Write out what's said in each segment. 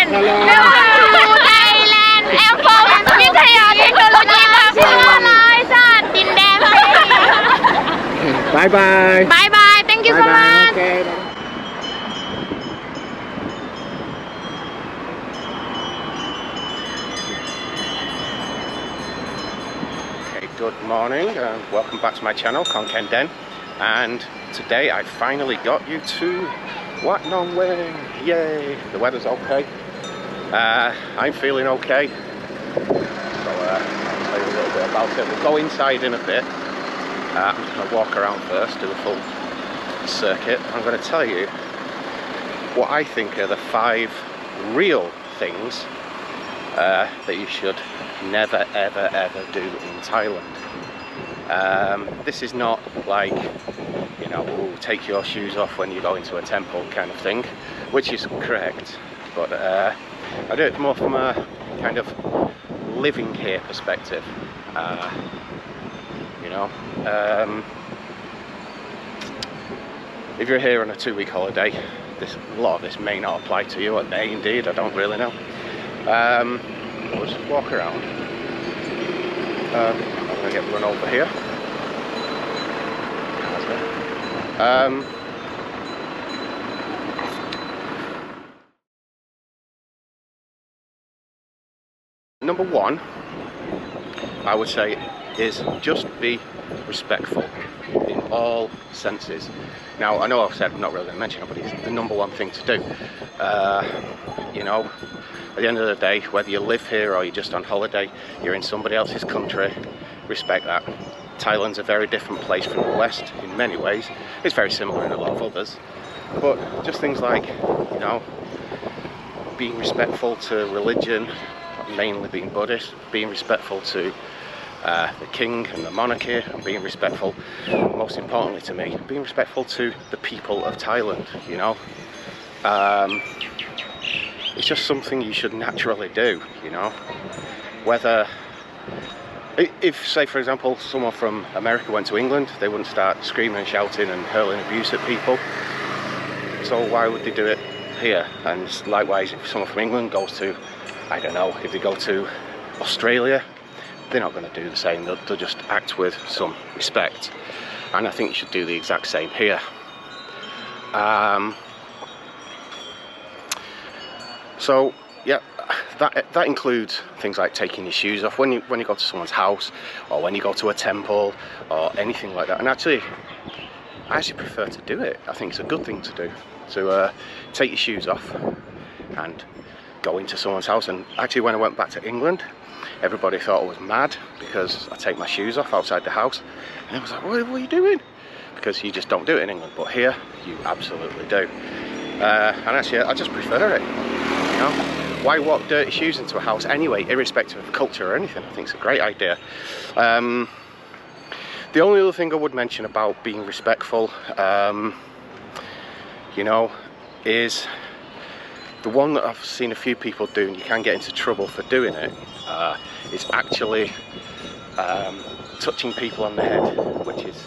Thailand. Welcome to Thailand. I'm from วิทยาเทคโนโลยีบางซื่อลายชาติดินแดน Bye bye. Bye bye. Thank you so much. Okay. Good morning and welcome back to my channel, Khon Kaen and Isan. And today I finally got you to Wat Nong Wing. Yay! The weather's okay. I'm feeling okay. So I'll tell you a little bit about it. We'll go inside in a bit. I'm just going to walk around first, do a full circuit. I'm going to tell you what I think are the 5 real things that you should never ever do in Thailand. This is not like, you know, take your shoes off when you go into a temple kind of thing, which is correct, but I do it more from a kind of living here perspective. You know, if you're here on a 2-week holiday, a lot of this may not apply to you, or may indeed, I don't really know. We'll just walk around. I'm going to get run over here. Number 1, I would say, is just be respectful in all senses. Now, I know I've said I'm not really going to mention it, but it's the number 1 thing to do. You know, at the end of the day, whether you live here or you're just on holiday, you're in somebody else's country, respect that. Thailand's a very different place from the West in many ways. It's very similar in a lot of others. But just things like, you know, being respectful to religion, mainly being Buddhist, being respectful to the king and the monarchy, and being respectful, most importantly to me, being respectful to the people of Thailand, you know. It's just something you should naturally do, you know. Whether, if, say for example, someone from America went to England, they wouldn't start screaming and shouting and hurling abuse at people. So why would they do it here? And likewise, if someone from England goes to, I don't know, if they go to Australia, they're not going to do the same. They'll just act with some respect. And I think you should do the exact same here. So yeah, that includes things like taking your shoes off when you go to someone's house, or when you go to a temple, or anything like that. And actually, I actually prefer to do it. I think it's a good thing to do, to take your shoes off and go into someone's house. And actually, when I went back to England, everybody thought I was mad because I take my shoes off outside the house, and I was like, what are you doing? Because you just don't do it in England, but here you absolutely do. And actually, I just prefer it. You know, why walk dirty shoes into a house anyway, irrespective of culture or anything? I think it's a great idea. The only other thing I would mention about being respectful, you know, is the one that I've seen a few people do, and you can get into trouble for doing it, is actually touching people on the head, which is,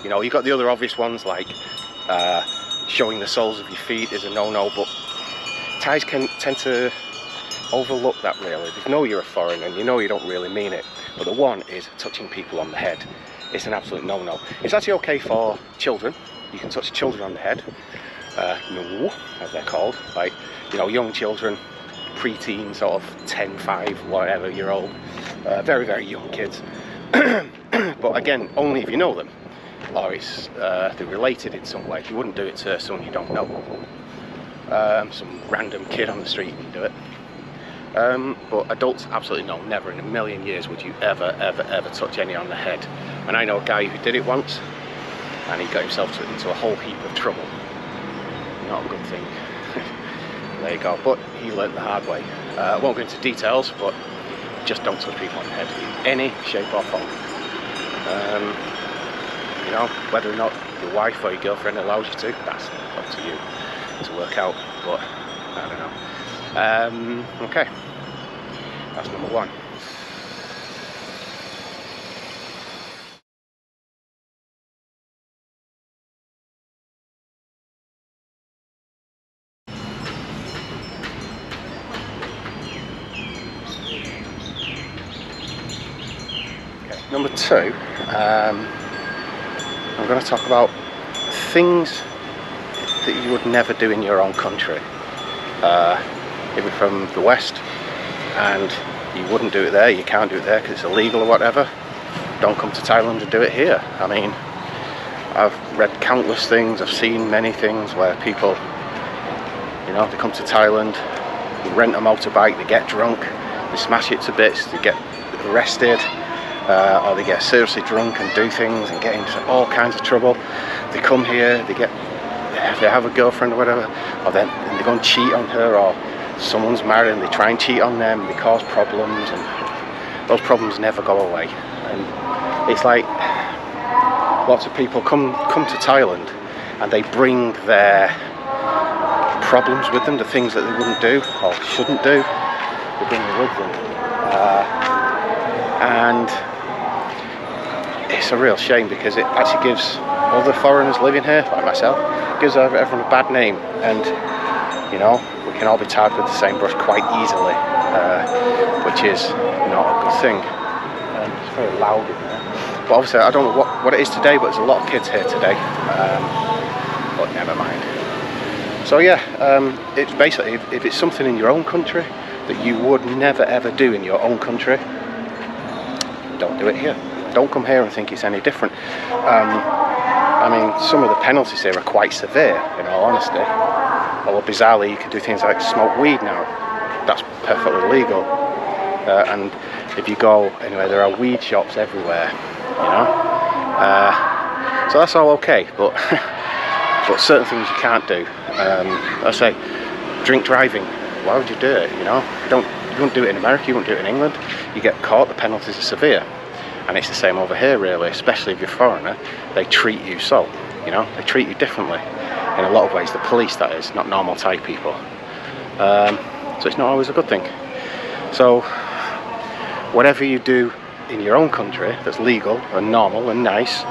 you know, you've got the other obvious ones like showing the soles of your feet is a no-no, but Thais can tend to overlook that really. They know you're a foreigner and you know you don't really mean it, but the one is touching people on the head. It's an absolute no-no. It's actually okay for children. You can touch children on the head, no, as they're called, like, you know, young children, pre-teen, sort of 10, 5, whatever year old, very, very young kids. But again, only if you know them, or it's they're related in some way. You wouldn't do it to someone you don't know. Some random kid on the street can do it. But adults, absolutely no, never in a million years would you ever touch any on the head. And I know a guy who did it once, and he got himself into a whole heap of trouble. Not a good thing. There you go. But he learnt the hard way. I won't go into details, but just don't touch people on the head in any shape or form. You know, whether or not your wife or your girlfriend allows you to, that's up to you to work out, but I don't know. Okay, that's number 1. number 2, I'm going to talk about things that you would never do in your own country. If you're from the West and you wouldn't do it there, you can't do it there because it's illegal or whatever, don't come to Thailand and do it here. I mean, I've read countless things, I've seen many things where people, you know, they come to Thailand, they rent a motorbike, they get drunk, they smash it to bits, they get arrested, or they get seriously drunk and do things and get into all kinds of trouble. They come here, they have a girlfriend or whatever, or then they go and cheat on her, or someone's married and they try and cheat on them, they cause problems, and those problems never go away. And it's like lots of people come to Thailand and they bring their problems with them, the things that they wouldn't do or shouldn't do, they bring them with them. And it's a real shame because it actually gives other foreigners living here, like myself, gives everyone a bad name, and you know, we can all be tarred with the same brush quite easily, which is not a good thing. It's very loud in there. But obviously I don't know what it is today, but there's a lot of kids here today, but never mind. So yeah, it's basically, if it's something in your own country that you would never ever do in your own country, don't do it here. Don't come here and think it's any different. I mean, some of the penalties here are quite severe, in all honesty. Although bizarrely, you can do things like smoke weed now. That's perfectly legal. And if you go anywhere, there are weed shops everywhere, you know. So that's all okay, but but certain things you can't do. I say, drink driving. Why would you do it? You know, you wouldn't do it in America. You wouldn't do it in England. You get caught, the penalties are severe. And it's the same over here, really, especially if you're a foreigner. They treat you so, you know, they treat you differently. In a lot of ways, the police, that is, not normal Thai people. So it's not always a good thing. So whatever you do in your own country that's legal and normal and nice,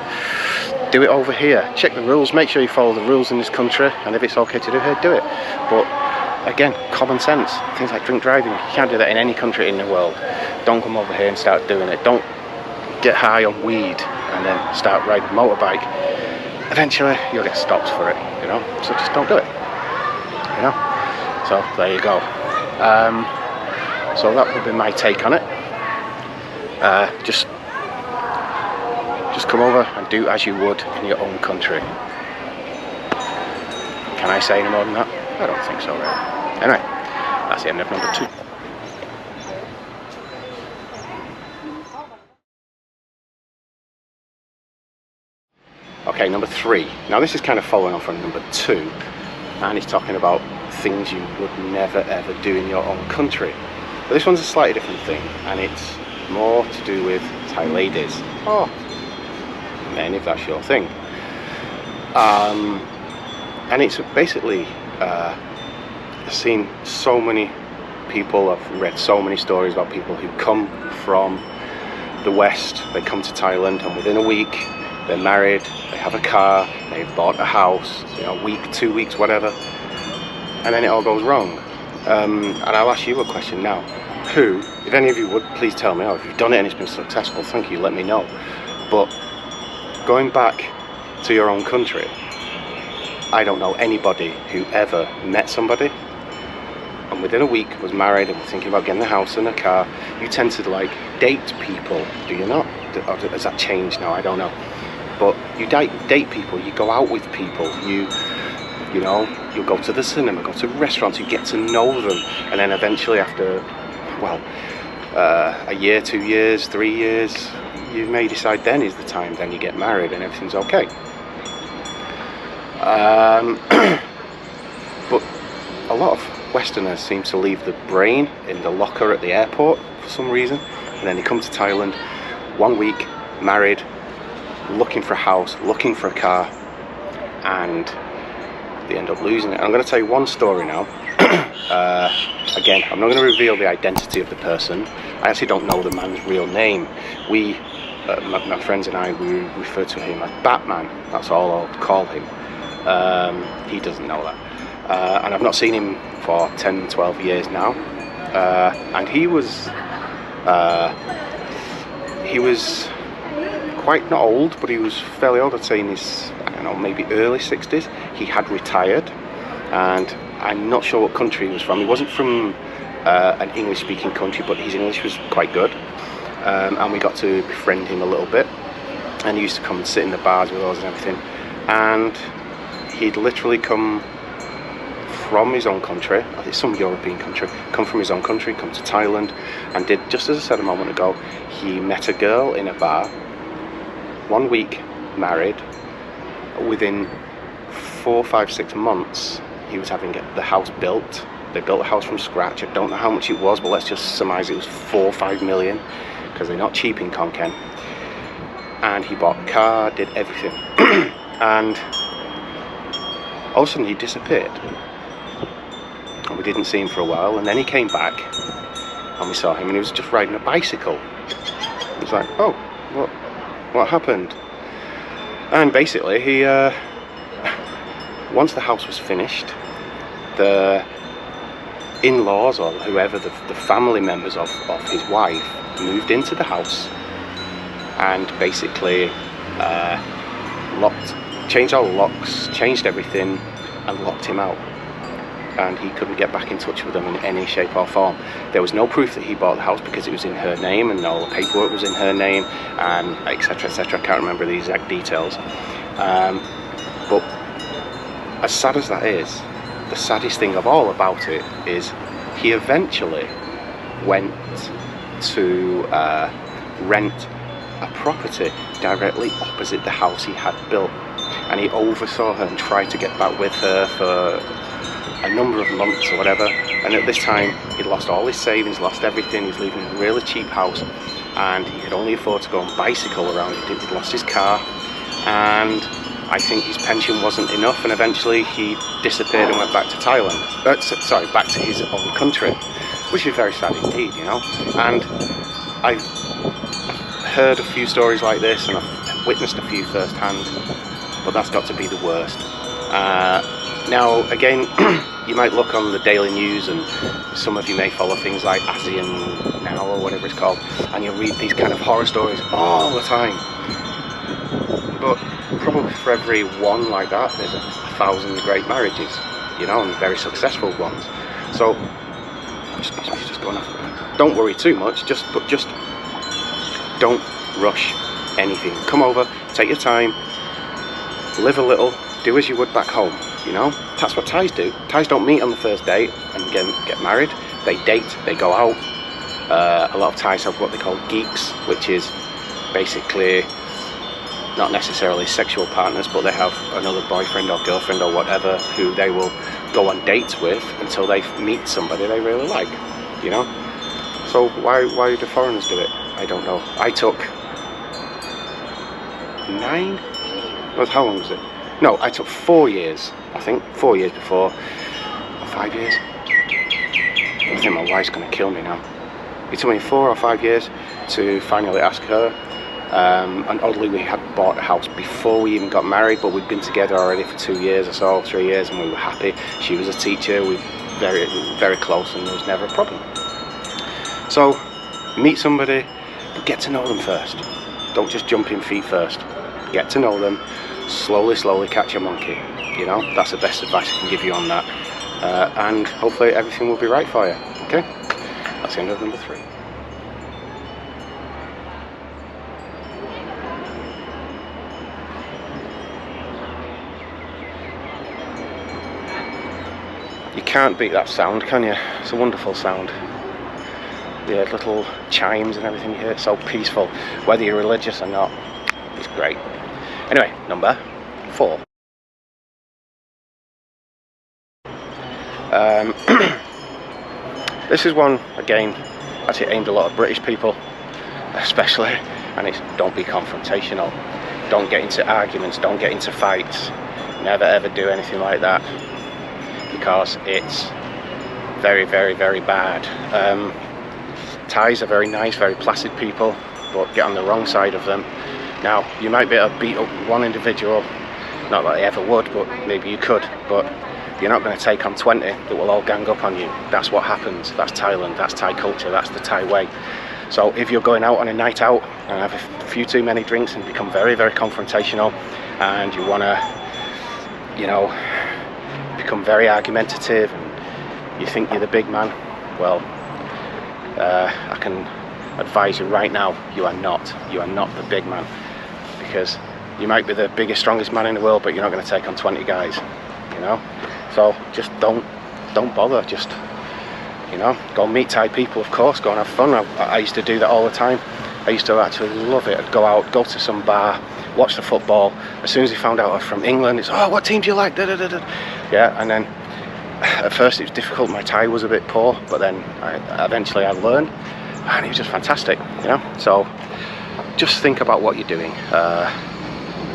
do it over here. Check the rules, make sure you follow the rules in this country, and if it's okay to do here, do it. But again, common sense, things like drink driving, you can't do that in any country in the world. Don't come over here and start doing it. Don't get high on weed and then start riding a motorbike. Eventually you'll get stopped for it, you know, so just don't do it, you know. So there you go. So that would be my take on it. Just come over and do as you would in your own country. Can I say any more than that? I don't think so, really. Anyway, that's the end of number 2. Okay, number 3. Now this is kind of following on from number 2, and it's talking about things you would never ever do in your own country. But this one's a slightly different thing, and it's more to do with Thai ladies. Oh, men, if that's your thing. And it's basically, I've seen so many people, I've read so many stories about people who come from the West, they come to Thailand, and within a week they're married, they have a car, they've bought a house, you know, a week, 2 weeks, whatever, and then it all goes wrong. And I'll ask you a question now. Who, if any of you would, please tell me, or if you've done it and it's been successful, thank you, let me know. But going back to your own country, I don't know anybody who ever met somebody and within a week was married and was thinking about getting a house and a car. You tend to like date people, do you not? Or has that changed now? I don't know. But you date people, you go out with people, you know, you'll go to the cinema, go to restaurants, you get to know them, and then eventually after, well, a year, 2 years, 3 years, you may decide then is the time, then you get married and everything's okay. But a lot of Westerners seem to leave the brain in the locker at the airport for some reason, and then they come to Thailand, 1 week, married, looking for a house, looking for a car, and they end up losing it. I'm going to tell you one story now. Again, I'm not going to reveal the identity of the person. I actually don't know the man's real name. We, my friends and I, we refer to him as Batman. That's all I'll call him. He doesn't know that. And I've not seen him for 10, 12 years now. And he was quite, not old, but he was fairly old. I'd say in his, I don't know, maybe early 60s. He had retired, and I'm not sure what country he was from. He wasn't from an English-speaking country, but his English was quite good, and we got to befriend him a little bit. And he used to come and sit in the bars with us and everything. And he'd literally come from his own country, I think some European country, come from his own country, come to Thailand, and did, just as I said a moment ago, he met a girl in a bar, 1 week, married. Within 4, 5, 6 months, he was having the house built. They built a house from scratch. I don't know how much it was, but let's just surmise it was 4 or 5 million, because they're not cheap in Khon Kaen. And he bought a car, did everything. And all of a sudden he disappeared. And we didn't see him for a while, and then he came back and we saw him, and he was just riding a bicycle. It was like, oh, what happened? And basically he, once the house was finished, the in-laws or whoever, the family members of his wife moved into the house and basically changed all the locks, changed everything, and locked him out. And he couldn't get back in touch with them in any shape or form. There was no proof that he bought the house because it was in her name, and all the paperwork was in her name, and etc, etc. I can't remember the exact details. But as sad as that is, the saddest thing of all about it is he eventually went to rent a property directly opposite the house he had built, and he oversaw her and tried to get back with her for a number of months or whatever. And at this time he'd lost all his savings, lost everything. He was living in a really cheap house, and he could only afford to go on bicycle around. He'd lost his car, and I think his pension wasn't enough, and eventually he disappeared and went back to Thailand. Sorry, back to his own country, which is very sad indeed, you know. And I've heard a few stories like this, and I've witnessed a few firsthand, but that's got to be the worst. Now again, you might look on the daily news, and some of you may follow things like ASEAN Now or whatever it's called, and you'll read these kind of horror stories all the time. But probably for every one like that, there's 1,000 great marriages, you know, and very successful ones. So just going off. Don't worry too much. Just don't rush anything. Come over, take your time, live a little, do as you would back home. You know, that's what Thais do. Thais don't meet on the first date and get married. They date, they go out. A lot of Thais have what they call geeks, which is basically not necessarily sexual partners, but they have another boyfriend or girlfriend or whatever who they will go on dates with until they meet somebody they really like, you know. So why do foreigners do it? I don't know. I took 9, well, how long was it? No, I took 4 years, I think, 4 years before, or 5 years. I think my wife's going to kill me now. It took me 4 or 5 years to finally ask her. And oddly, we had bought a house before we even got married, but we'd been together already for 2 years or so, 3 years, and we were happy. She was a teacher, we were very, very close, and there was never a problem. So, meet somebody, but get to know them first. Don't just jump in feet first. Get to know them, slowly catch a monkey. You know, that's the best advice I can give you on that. And hopefully everything will be right for you. Okay? That's the end of number 3. You can't beat that sound, can you? It's a wonderful sound. The little chimes and everything you hear, it's so peaceful. Whether you're religious or not, it's great. Anyway, number 4. This is one, again, actually aimed at a lot of British people, especially, and it's don't be confrontational. Don't get into arguments, don't get into fights. Never ever do anything like that, because it's very, very, very bad. Thais are very nice, very placid people, but get on the wrong side of them. Now, you might be able to beat up one individual, not that I ever would, but maybe you could, but you're not going to take on 20 that will all gang up on you. That's what happens. That's Thailand, that's Thai culture, that's the Thai way. So if you're going out on a night out and have a few too many drinks and become very, very confrontational, and you want to, you know, become very argumentative, and you think you're the big man, well, I can advise you right now, you are not the big man, because you might be the biggest, strongest man in the world, but you're not going to take on 20 guys, you know. So just don't bother. Just, you know, go meet Thai people, of course, go and have fun. I used to do that all the time. I used to actually love it. I'd go out, go to some bar, watch the football. As soon as they found out I was from England, it's, oh, what team do you like? Da, da, da, da. Yeah, and then at first it was difficult. My Thai was a bit poor, but then eventually I learned, and it was just fantastic, you know. So just think about what you're doing.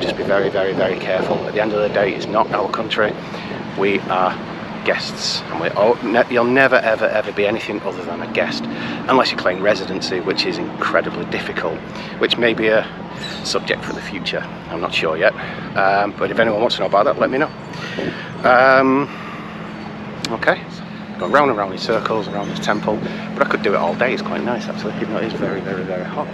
Just be very, very, very careful. At the end of the day, it's not our country. We are guests, and you'll never, ever, ever be anything other than a guest, unless you claim residency, which is incredibly difficult, which may be a subject for the future. I'm not sure yet, but if anyone wants to know about that, let me know. Okay, going round and round in circles around this temple, but I could do it all day. It's quite nice actually, even though it is very, very, very hot.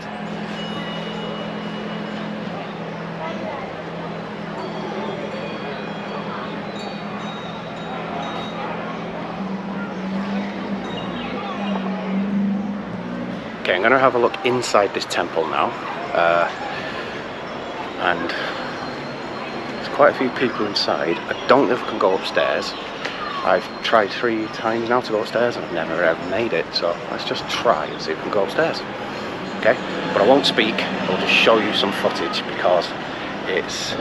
Okay, I'm going to have a look inside this temple now, and there's quite a few people inside. I don't know if I can go upstairs. I've tried 3 times now to go upstairs and I've never ever made it, so let's just try and see if we can go upstairs. Okay, but I won't speak, I'll just show you some footage because it's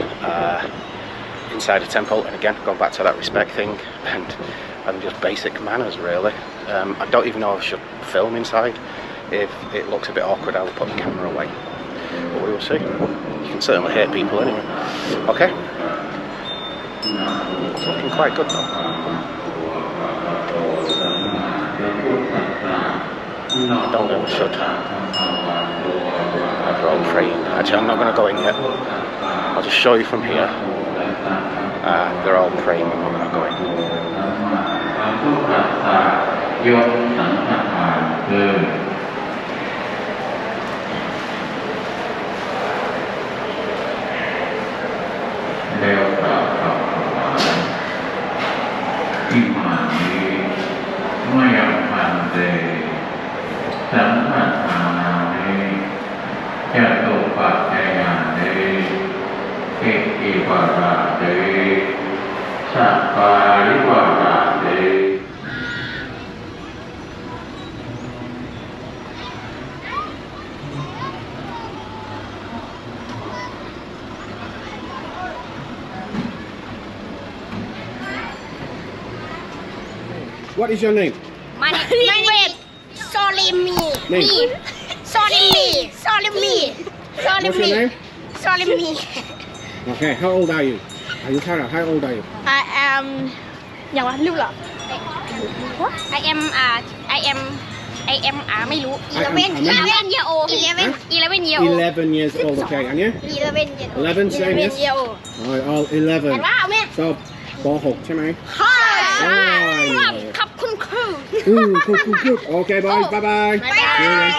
inside a temple, and again, going back to that respect thing and just basic manners really. I don't even know if I should film inside. If it looks a bit awkward, I'll put the camera away, but we will see. You can certainly hear people anyway. Okay, it's looking quite good though. I don't know if I should. They're all praying. Actually, I'm not going to go in yet. I'll just show you from here. They're all praying. I'm not going to go in. แล้วกล่าวคำถวายอิมานิมยังพันเตสัมมาทานานิจตุปัจจยานิอิวารานิสัพพาริวารานิ What is your name? My name is Solimi. Name? Solimi. What's your name? Solimi. Okay, how old are you? Are you Thai? How old are you? I am. อย่างว่าลืมเหรอ I am ไม่รู้ 11 year old 11 year old 11 years old, okay. And you? 11, same, yes? year old Alright, all 11. แต่ว่าแม่ So, ป .6 ใช่ไหม ค่ะ Oh, ขอบคุณครู Cool. Okay, boys, bye-bye. Bye-bye.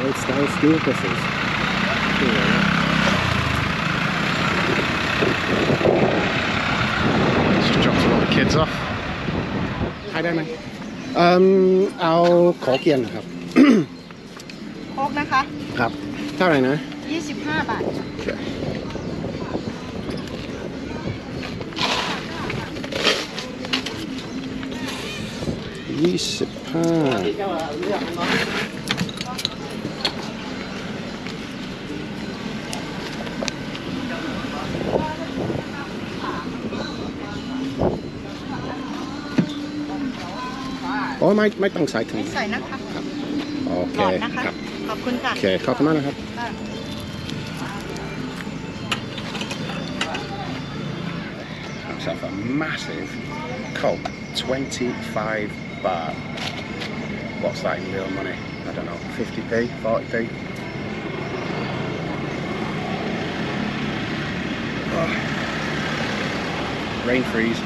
Old style school buses. Just dropped a lot of kids off. ให้ได้ไหมเอาขอเกียนครับ โค้กนะคะ ครับเท่าไหร่นะ 25 บาท โอ้ไม่ต้องใส่ถุง ใส่นะคะ โอเค หลอดนะคะ ครับ ขอบคุณค่ะ โอเคขอบคุณมากนะครับ Myself a massive Coke, 25 baht. What's that in real money? I don't know, 50p, 40p. Oh. Rain freeze.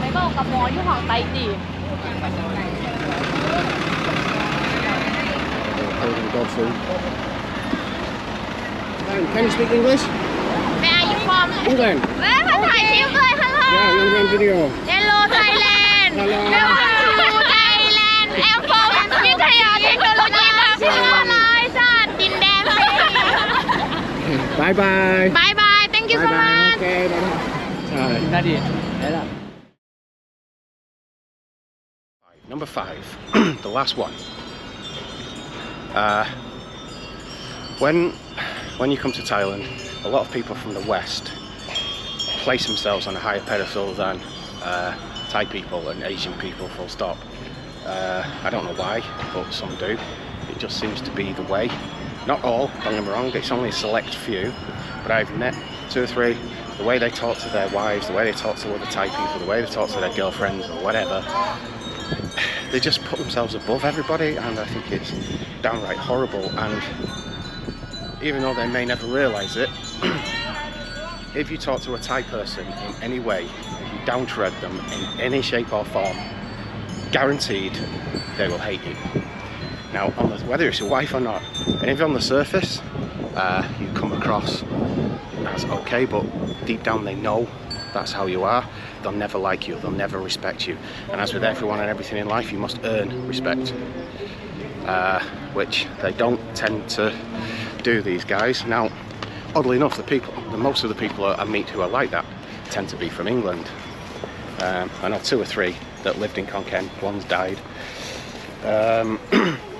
Mấy bầu có món như hoàng tay gì? Dog food. Can you speak English? Where are you from? England. Where are you from? Hello. Yeah, I'm on video. Hello Thailand. Hello. Welcome to Thailand. I'm from วิทยาเทคโนโลยีมหาวิทยาลัยชาติดินแดน Bye bye. Bye bye. Thank you so Bye bye. much. Okay, bye bye. Number 5, the last one. When you come to Thailand, a lot of people from the West place themselves on a higher pedestal than Thai people and Asian people, full stop. I don't know why, but some do. It just seems to be the way. Not all, don't get me wrong, it's only a select few, but I've met 2 or 3, the way they talk to their wives, the way they talk to other Thai people, the way they talk to their girlfriends or whatever, they just put themselves above everybody, and I think it's downright horrible. And even though they may never realise it, if you talk to a Thai person in any way, if you downtread them in any shape or form, guaranteed they will hate you. Now, whether it's your wife or not, and if on the surface you come across as okay, but deep down they know that's how you are, they'll never like you, they'll never respect you. And as with everyone and everything in life, you must earn respect, which they don't tend to do, these guys. Now, oddly enough, most of the people I meet who are like that tend to be from England. I know 2 or 3 that lived in Khon Kaen, one's died.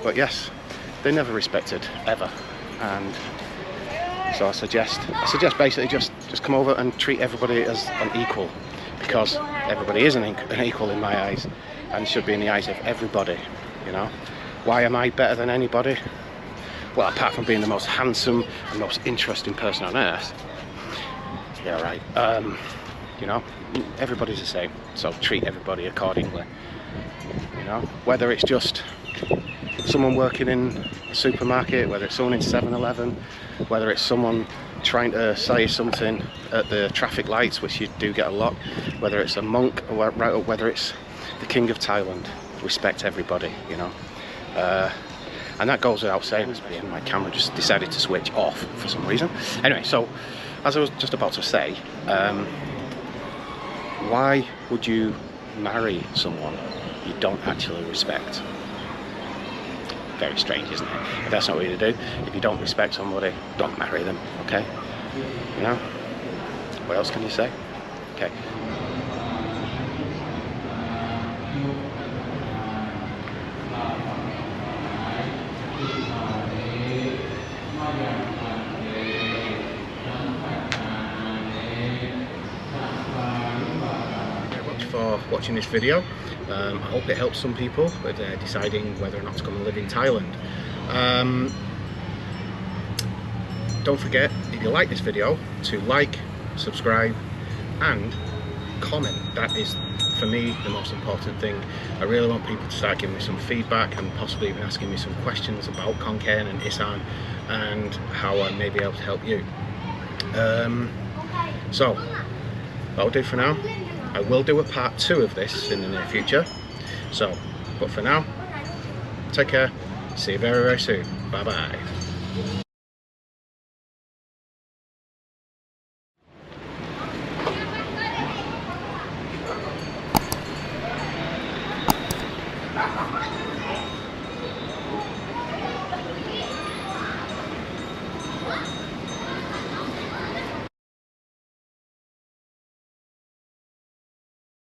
But yes, they never respected, ever. And so I suggest basically just come over and treat everybody as an equal, because everybody is an equal in my eyes, and should be in the eyes of everybody, you know. Why am I better than anybody? Well, apart from being the most handsome and most interesting person on earth. Yeah, right. You know, everybody's the same, so treat everybody accordingly. You know, whether it's just someone working in a supermarket, whether it's someone in 7-Eleven, whether it's someone trying to sell you something at the traffic lights, which you do get a lot, whether it's a monk or whether it's the King of Thailand, respect everybody, you know. And that goes without saying, and my camera just decided to switch off for some reason. Anyway, so as I was just about to say, why would you marry someone you don't actually respect? Very strange, isn't it? If that's not what you do, if you don't respect somebody, don't marry them, okay? You know? What else can you say? Okay. For watching this video. I hope it helps some people with deciding whether or not to come and live in Thailand. Don't forget, if you like this video, to like, subscribe and comment. That is, for me, the most important thing. I really want people to start giving me some feedback and possibly even asking me some questions about Khon Kaen and Isan and how I may be able to help you. So, that'll do for now. I will do a part 2 of this in the near future. So, but for now, take care. See you very, very soon. Bye bye.